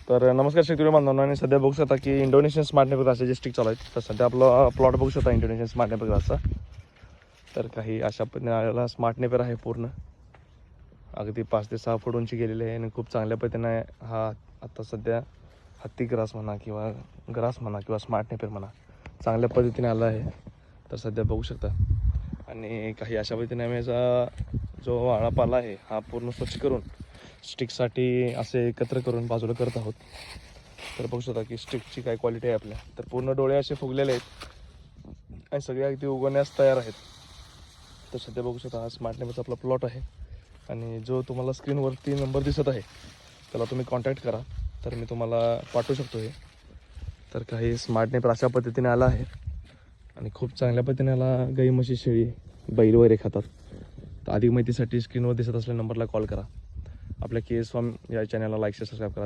तर नमस्कार शेतकरी बांधवांनो, आणि सध्या बघू शकता की इंडोनेशियन स्मार्ट नेपर ग्रासचे जे स्टिक चालू आहेत. तर सध्या आपला प्लॉट बघू शकता इंडोनेशियन स्मार्ट नेपर ग्रासचा. तर काही अशा पद्धतीने आलेला स्मार्ट नेपर आहे. पूर्ण अगदी 5 ते 6 फूट उंची गेलेली आहे आणि खूप चांगल्या पद्धतीने हा आता सध्या हत्ती ग्रास म्हणा किंवा ग्रास म्हणा किंवा स्मार्ट नेपर म्हणा चांगल्या पद्धतीने आला आहे. तर सध्या बघू शकता. आणि काही अशा पद्धतीने आम्ही याचा जो वाळा पाला आहे हा पूर्ण स्वच्छ करून स्टिकसाठी असे एकत्र करून बाजूला करत आहोत. तर बघू शकता की स्टिकची काय क्वालिटी आहे आपल्या. तर पूर्ण डोळे असे फुगलेले आहेत आणि सगळे अगदी उगवण्यास तयार आहेत. तर सध्या बघू शकता हा स्मार्ट नेपरचा आपला प्लॉट आहे. आणि जो तुम्हाला स्क्रीनवरती नंबर दिसत आहे त्याला तुम्ही कॉन्टॅक्ट करा, तर मी तुम्हाला पाठवू शकतो हे. तर काही स्मार्ट नेपर अशा पद्धतीने आला आहे आणि खूप चांगल्या पद्धतीने आला. गाई, म्हशी, शेळी, बैल वगैरे खातात. तर अधिक माहितीसाठी स्क्रीनवर दिसत असलेल्या नंबरला कॉल करा. आपल्या KS फार्म या चॅनलला लाईक, सबस्क्राईब करा.